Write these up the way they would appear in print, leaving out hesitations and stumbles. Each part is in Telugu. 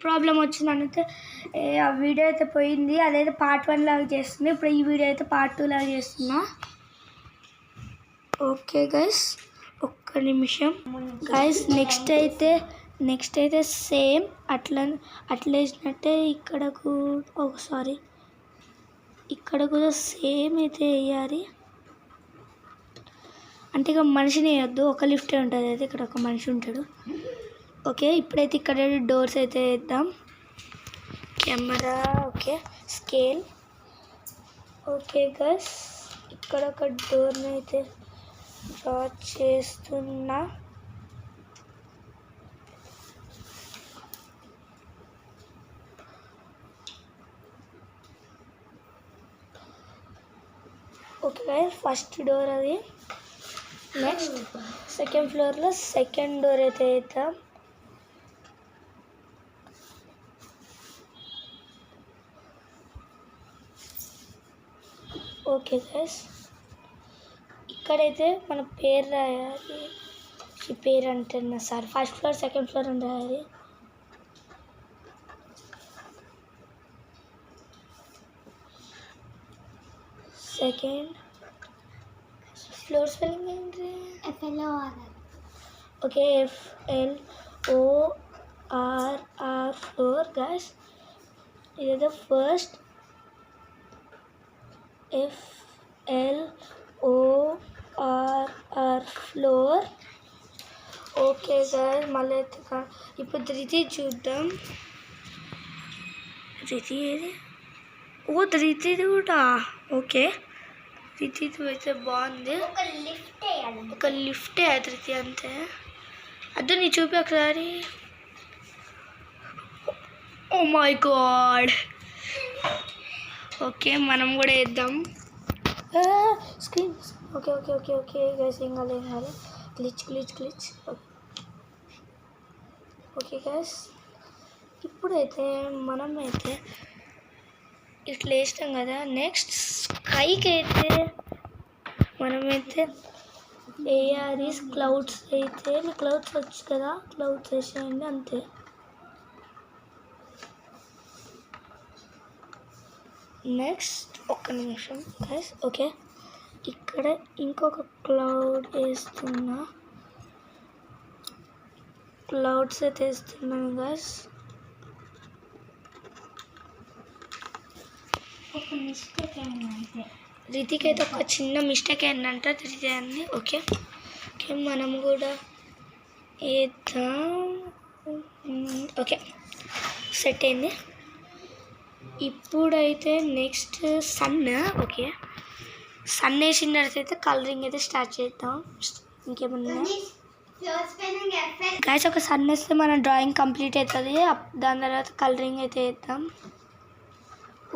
ప్రాబ్లం వచ్చిందనైతే ఆ వీడియో అయితే పోయింది. అదైతే పార్ట్ 1 లాగా చేస్తుంది. ఇప్పుడు ఈ వీడియో అయితే పార్ట్ 2 లాగా చేస్తున్నా. ఓకే గైస్, ఒక్క నిమిషం గైస్. నెక్స్ట్ అయితే సేమ్ అట్లా వేసినట్టే ఇక్కడ కూడా సేమ్ అయితే వేయాలి. అంటే ఇక మనిషిని వేయద్దు, ఒక లిఫ్టే ఉంటుంది. అయితే ఇక్కడ ఒక మనిషి ఉంటాడు. ఓకే, ఇప్పుడైతే ఇక్కడ డోర్స్ అయితే వేద్దాం. Camera okay, scale okay guys. ఇక్కడ ఒక డోర్ని అయితే డ్రా చేస్తున్నా. ఓకే గైస్, ఫస్ట్ డోర్ అది. నెక్స్ట్ సెకండ్ ఫ్లోర్లో సెకండ్ డోర్ అయితే వేద్దాం. ఓకే గైస్, ఇక్కడైతే మన పేరు రాయాలి. ఈ పేరు అంటున్నా sir, first floor second floor అని రాయాలి. సెకండ్ ఫ్లోర్ స్పెల్లింగ్ ఏంటి? FLOR. Okay, FLORR floor guys. ఇదైతే first FLORR floor. Okay guys, మళ్ళీ అయితే ఇప్పుడు ధృతి చూద్దాం. ధృతి ఏది? ఓ ధృతిది కూడా. ఓకే, ధృతిది అయితే బాగుంది. ఒక లిఫ్టే ధృతి అంతే. అదే నీ చూపి ఒకసారి. Oh my God. ఓకే, మనం కూడా వేద్దాం. Screen okay okay okay okay guys, ఏం కాలేదు. గ్లిచ్. ఓకే గైస్, ఇప్పుడైతే మనమైతే ఇట్లా వేస్తాం కదా. నెక్స్ట్ స్కైకి అయితే మనమైతే వేయాలి. క్లౌడ్స్ అయితే క్లౌడ్స్ వచ్చు కదా, క్లౌడ్స్ వేసేయండి అంతే. నెక్స్ట్ ఒక్క నిమిషం గైస్. ఓకే, ఇక్కడ ఇంకొక క్లౌడ్ వేస్తున్నా. క్లౌడ్స్ అయితే వేస్తున్నాను గైస్. ఒక మిస్టేక్ అయిందంటే రితికి అయితే ఒక చిన్న మిస్టేక్ అయిందంట రితి అని. ఓకే, మనం కూడా వేద్దాం. ఓకే, సెట్ అయింది. ఇప్పుడైతే నెక్స్ట్ సన్. ఓకే, సన్ వేసిన తర్వాత అయితే కలరింగ్ అయితే స్టార్ట్ చేద్దాం. ఇంకేమన్నా గైస్, ఒక సన్ వేస్తే మన డ్రాయింగ్ కంప్లీట్ అవుతుంది. దాని తర్వాత కలరింగ్ అయితే వేద్దాం.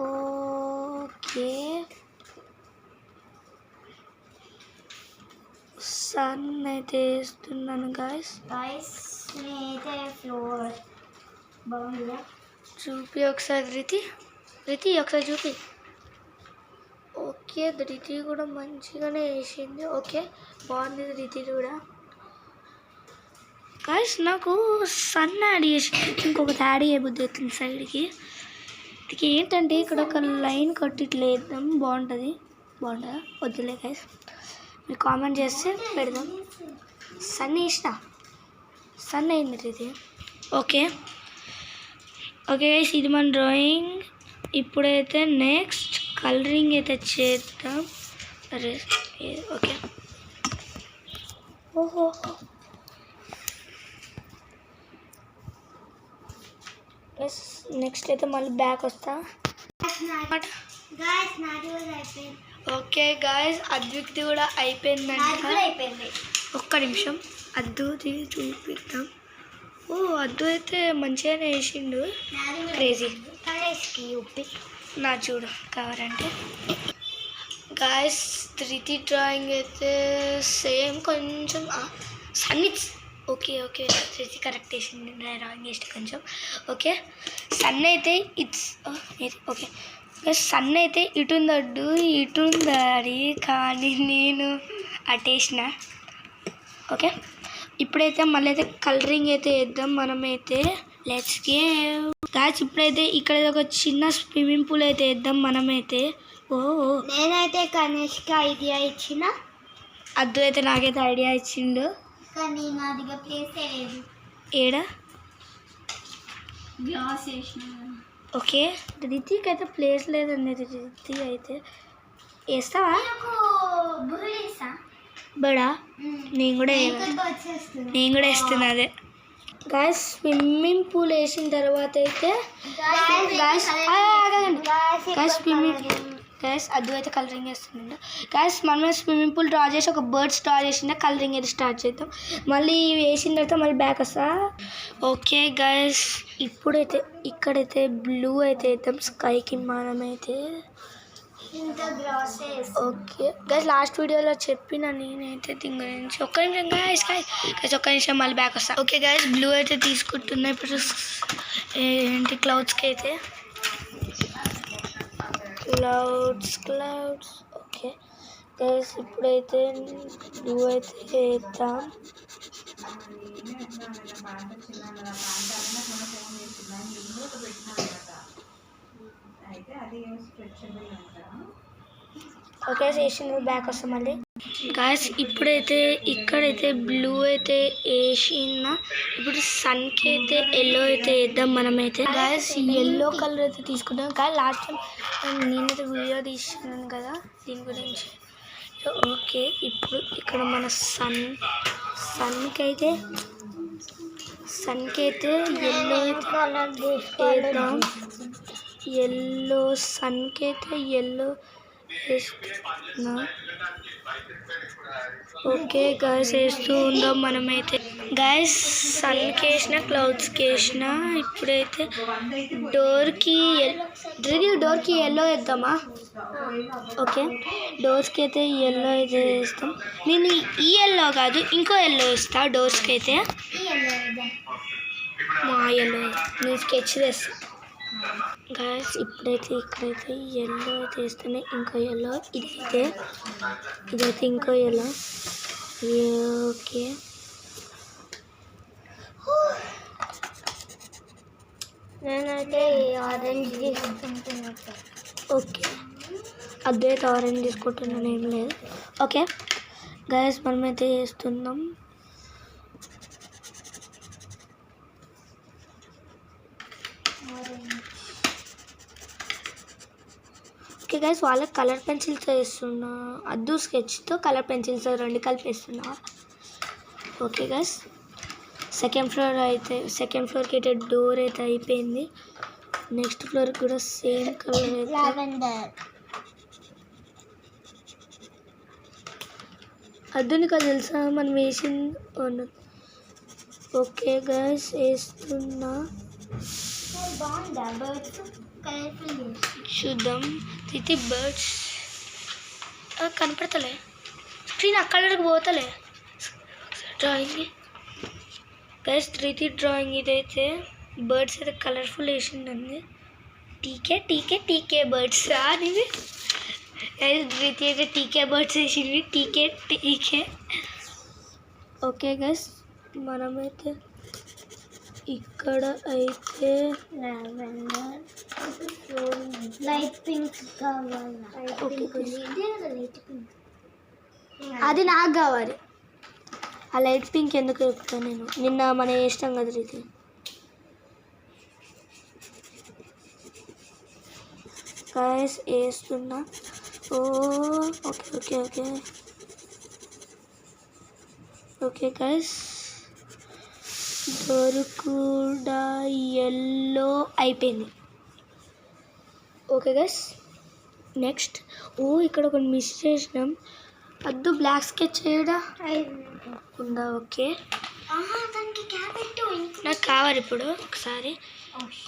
ఓకే, సన్ అయితే వేస్తున్నాను గైస్. నేనైతే ఫ్లోర్ బాగుందా చూపి ఒకసారి. రితి ఒకసారి చూపి. ఓకే, రితి కూడా మంచిగానే వేసింది. ఓకే, బాగుంది రితి కూడా. గైస్, నాకు సన్ యాడ్ చేసి ఇంకొకటి యాడ్ చేయబుద్ది అవుతుంది సైడ్కి. ఇది ఏంటంటే ఇక్కడ ఒక లైన్ కొట్టి ఇట్లా వేద్దాం. బాగుంటుందా వద్దులే గైస్, మీరు కామెంట్ చేస్తే పెడదాం. సన్ అయింది ఇది. ఓకే గైస్, ఇది మన డ్రాయింగ్. ఇప్పుడైతే నెక్స్ట్ కలరింగ్ అయితే చేద్దాం. అరే ఓకే, ఓహో నెక్స్ట్ అయితే మళ్ళీ బ్యాక్ వస్తా. ఓకే గాయస్, అద్విక్ది కూడా అయిపోయిందండి. ఒక్క నిమిషం అద్దుది చూపిద్దాం. ఓ అద్దు అయితే మంచిగానే వేసిండు. క్రేజీ నా చూడు కావాలంటే. గాయస్, ధృతి డ్రాయింగ్ అయితే సేమ్ కొంచెం సన్నిచ్. ఓకే ధృతి కరెక్ట్ వేసింది, డ్రాయింగ్ వేస్తే కొంచెం. ఓకే, సన్ అయితే ఓకే సన్ అయితే ఇటుందడ్డు ఇటుందాడి, కానీ నేను అటేసిన. ఓకే, ఇప్పుడైతే మళ్ళీ అయితే కలరింగ్ అయితే వేద్దాం మనమైతే. Let's go. గాయస్ ఇప్పుడైతే ఇక్కడ ఒక చిన్న స్విమ్మింగ్ పూల్ అయితే వేద్దాం మనమైతే. నేనైతే కనిష్క ఐడియా ఇచ్చిన, అద్దు అయితే నాకైతే ఐడియా ఇచ్చిండు. కానీ నా దగ్గర ప్లేస్ లేదు. ఏడా గ్లాస్ వేసిన. ఓకే రితిక్ అయితే ప్లేస్ లేదండి. రితిక్ అయితే వేస్తావా బడా? నేను కూడా వేస్తున్నా అదే. గాయస్ స్విమ్మింగ్ పూల్ వేసిన తర్వాత అయితే గాయస్ అద్దు అయితే కలరింగ్ వేస్తుండ. గాయస్ మనమే స్విమ్మింగ్ పూల్ డ్రా చేసి ఒక బర్డ్స్ డ్రా చేసిండే కలరింగ్ అయితే స్టార్ట్ చేద్దాం. మళ్ళీ వేసిన తర్వాత మళ్ళీ బ్యాక్ వస్తా. ఓకే గాయస్ ఇప్పుడైతే ఇక్కడైతే బ్లూ అయితే వేద్దాం స్కైకి మనమైతే. ఓకే గైస్ లాస్ట్ వీడియోలో చెప్పిన నేనైతే దీని గురించి. ఒక్క నిమిషం గైస్ ఒక్క నిమిషం మళ్ళీ బ్యాక్ వస్తా. ఓకే గైస్ బ్లూ అయితే తీసుకుంటున్నా ఇప్పుడు ఏంటి క్లౌడ్స్కి అయితే క్లౌడ్స్. ఓకే గైస్ ఇప్పుడైతే బ్లూ అయితే వేద్దాం. ఓకే వేసిన బ్యాక్ వస్తాం మళ్ళీ. గాయస్ ఇప్పుడైతే ఇక్కడైతే బ్లూ అయితే వేసిన. ఇప్పుడు సన్కి అయితే ఎల్లో అయితే వేద్దాం మనమైతే. గాయస్ ఎల్లో కలర్ అయితే తీసుకుంటాం. కానీ లాస్ట్ టైం నేనైతే వీడియో తీసినాను కదా దీని గురించి. ఓకే ఇప్పుడు ఇక్కడ మన సన్కి అయితే ఎల్లో అయితే వేద్దాం. ఎల్లో సన్కి అయితే ఎల్లో వేస్తున్నా. ఓకే గాయస్ వేస్తూ ఉందాం మనమైతే. గాయస్ సన్కి వేసిన క్లౌడ్స్కి వేసిన. ఇప్పుడైతే డోర్కి ఎల్లో వేద్దామా? ఓకే డోర్స్కి అయితే ఎల్లో అయితే వేస్తాం. నేను ఈ ఎల్లో కాదు ఇంకో ఎల్లో వేస్తా డోర్స్కి అయితే. మా ఎల్లో నేను స్కెచ్ వేస్తాను. గాయస్ ఇప్పుడైతే ఇక్కడైతే ఎల్లో అయితే వేస్తున్నాయి. ఇంకో ఎల్లో ఇదైతే ఇంకో ఎల్లో. ఓకే నేనైతే ఆరెంజ్ తీసుకుంటున్నా. ఓకే అదైతే ఆరెంజ్ తీసుకుంటున్నాను ఏం లేదు. ఓకే గాయస్ మనమైతే వేస్తున్నాం. ఓకే గైస్ వాళ్ళకి కలర్ పెన్సిల్తో వేస్తున్నా. అద్దు స్కెచ్తో కలర్ పెన్సిల్తో రెండు కలిపి వేస్తున్నా. ఓకే గైస్ సెకండ్ ఫ్లోర్కి అయితే డోర్ అయితే అయిపోయింది. నెక్స్ట్ ఫ్లోర్కి కూడా సేమ్ కలర్ అయితే. అద్దు నీకు తెలుసా మనం వేసింది. ఓకే గైస్ వేస్తున్నా. చూద్దాం. ఇది బర్డ్స్ కనపడతలే స్క్రీన్ అక్కడికి పోతలే. డ్రాయింగ్ గైస్ 3D డ్రాయింగ్ ఇదైతే బర్డ్స్ అయితే కలర్ఫుల్ వేసిందండి. టీకే బర్డ్స్ అనేది ధృతి అయితే టీకే బర్డ్స్ వేసింది. టీకే. ఓకే గైస్ మనమైతే ఇక్కడ అయితే లైట్ పింక్ కావాలి. అది నాకు కావాలి. ఆ లైట్ పింక్ ఎందుకు చెప్తాను నేను. నిన్న మన ఇష్టం కదా ఇది. గాయస్ వేస్తున్నా. ఓకే గాయస్ డోర్ కూడా ఎల్లో అయిపోయింది. ఓకే గైస్ నెక్స్ట్ ఇక్కడ ఒకటి మిస్ చేసినాం. అద్దు బ్లాక్ స్కెచ్ చేయడా ఉందా? ఓకే నాకు కావాలి ఇప్పుడు ఒకసారి.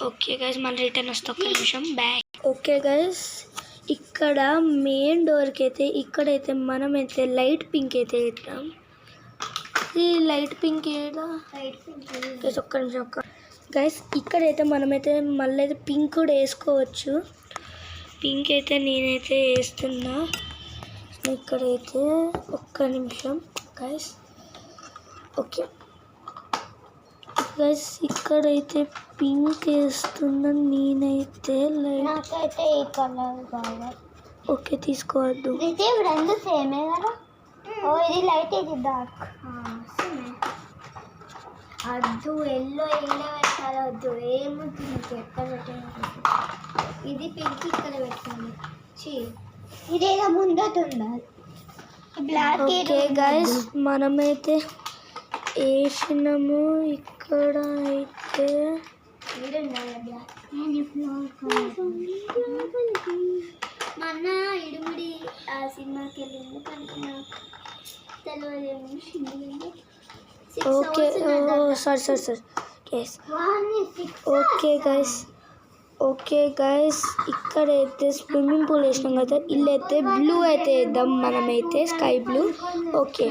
ఓకే గైస్ మళ్ళీ రిటర్న్ వస్తా ఒక్క నిమిషం బ్యాక్. ఓకే గైస్ ఇక్కడ మెయిన్ డోర్కి అయితే ఇక్కడైతే మనమైతే లైట్ పింక్ అయితే వేద్దాం. ఈ లైట్ పింక్ ఏడా? ఒక్క నిమిషం గైస్ ఇక్కడైతే మనమైతే మళ్ళీ అయితే పింక్ కూడా వేసుకోవచ్చు. పింక్ అయితే నేనైతే వేస్తున్నా ఇక్కడైతే. ఒక్క నిమిషం గైస్. ఓకే గైస్ ఇక్కడైతే పింక్ వేస్తున్నా నేనైతే లైట్. నాకైతే ఈ కలర్ కావాలి. ఓకే తీసుకోవద్దు. ఇది రెండు సేమే కదా. ఓ ఇది లైట్ ఇది డార్క్. అద్దు ఎల్లో పెట్టాలి. వద్దు ఏముంది నీకు ఎక్కడ పెట్టాలి. ఇది పింక్ ఇక్కడ పెట్టాలి. ఇదేదో ముందట ఉండాలి. బ్లాక్. ఓకే గైస్ మనమైతే వేసినాము. ఇక్కడ అయితే మొన్న ఇడుముడి ఆ సినిమాకి వెళ్ళింది కనుక నాకు తెలియదు. Okay sorry yes. Okay guys ఇక్కడైతే స్విమ్మింగ్ పూల్ వేసినాం కదా. ఇల్లైతే బ్లూ అయితే వేద్దాం మనమైతే, స్కై బ్లూ. ఓకే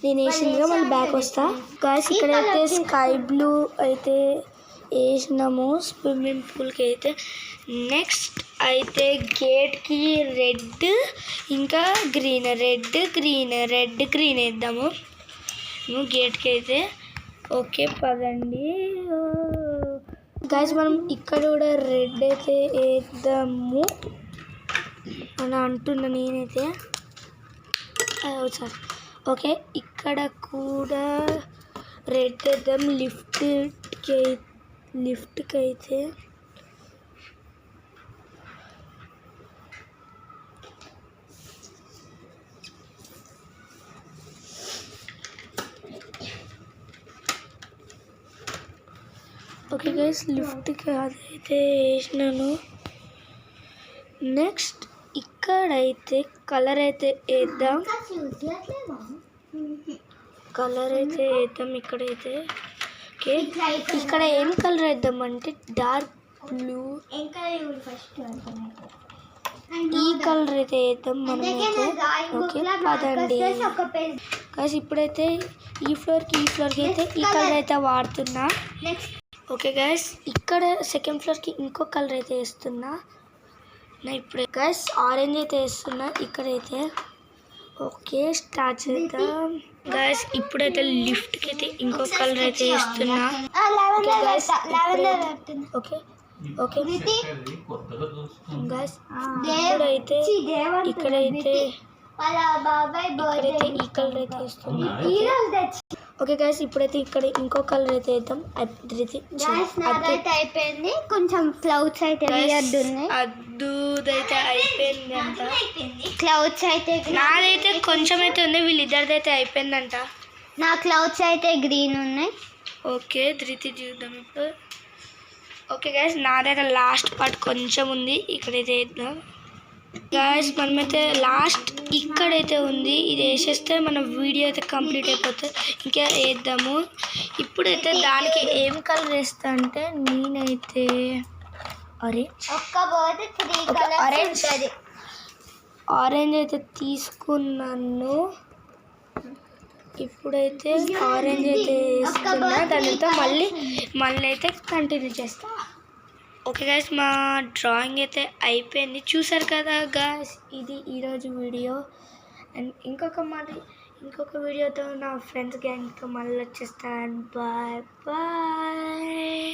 నేను వేసిందిగా మళ్ళీ బ్యాక్ వస్తా. గైస్ ఇక్కడైతే స్కై బ్లూ అయితే వేసినాము స్విమ్మింగ్ పూల్కి అయితే. నెక్స్ట్ అయితే గేట్కి రెడ్ ఇంకా గ్రీన్, రెడ్ గ్రీన్ వేద్దాము గేట్కి అయితే. ఓకే పదండి గైస్ మనం ఇక్కడ కూడా రెడ్ అయితే వేద్దాము అని అంటున్నా నేనైతే. సారీ ఓకే ఇక్కడ కూడా రెడ్ వేద్దాం లిఫ్ట్కి అయితే. ఓకే గైస్ లిఫ్ట్కి అదైతే వేసినాను. నెక్స్ట్ ఇక్కడైతే కలర్ అయితే వేద్దాం. ఇక్కడైతే ఓకే ఇక్కడ ఏం కలర్ వేద్దాం అంటే డార్క్ బ్లూ. ఈ కలర్ అయితే వేద్దాం మనమైతే. ఓకే పదండి గైస్ ఇప్పుడైతే ఈ ఫ్లోర్కి అయితే ఈ కలర్ అయితే వాడుతున్నా. ఓకే గైస్ ఇక్కడ సెకండ్ ఫ్లోర్కి ఇంకో కలర్ అయితే వేస్తున్నా ఇప్పుడు. గైస్ ఆరెంజ్ అయితే వేస్తున్నా ఇక్కడైతే. ఓకే స్టార్ట్ చేద్దాం గైస్. ఇప్పుడైతే లిఫ్ట్కి అయితే ఇంకో కలర్ అయితే వేస్తున్నా. ఓకే గైస్ ఇక్కడైతే ఈ కలర్ అయితే వేస్తున్నా. ఓకే గైస్ ఇప్పుడైతే ఇక్కడ ఇంకో కలర్ అయితే వేద్దాం. అయిపోయింది. కొంచెం క్లౌడ్స్ అయితే అద్దుదైతే అయిపోయింది అంట. క్లౌడ్స్ అయితే నాదైతే కొంచెం అయితే ఉంది, వీళ్ళిద్దరిదైతే అయిపోయిందంట. నా క్లౌడ్స్ అయితే గ్రీన్ ఉన్నాయి. ఓకే ధృతి చూద్దాం ఇప్పుడు. ఓకే గైస్ నాదైతే లాస్ట్ పార్ట్ కొంచెం ఉంది, ఇక్కడైతే వేద్దాం. గైస్ మనమైతే లాస్ట్ ఇక్కడైతే ఉంది, ఇది వేసేస్తే మన వీడియో అయితే కంప్లీట్ అయిపోతుంది. ఇంకా వేద్దాము. ఇప్పుడైతే దానికి ఏం కలర్ వేస్తా అంటే నేనైతే ఆరెంజ్ అయితే తీసుకున్నాను. ఇప్పుడైతే ఆరెంజ్ అయితే వేస్తున్నా. దానితో మళ్ళీ అయితే కంటిన్యూ చేస్తా. ఓకే గైస్ మా డ్రాయింగ్ అయితే అయిపోయింది, చూసారు కదా గైస్. ఇది ఈరోజు వీడియో. అండ్ ఇంకొక వీడియోతో నా ఫ్రెండ్స్ గ్యాంగ్తో మళ్ళీ వచ్చేస్తాను. Bye bye.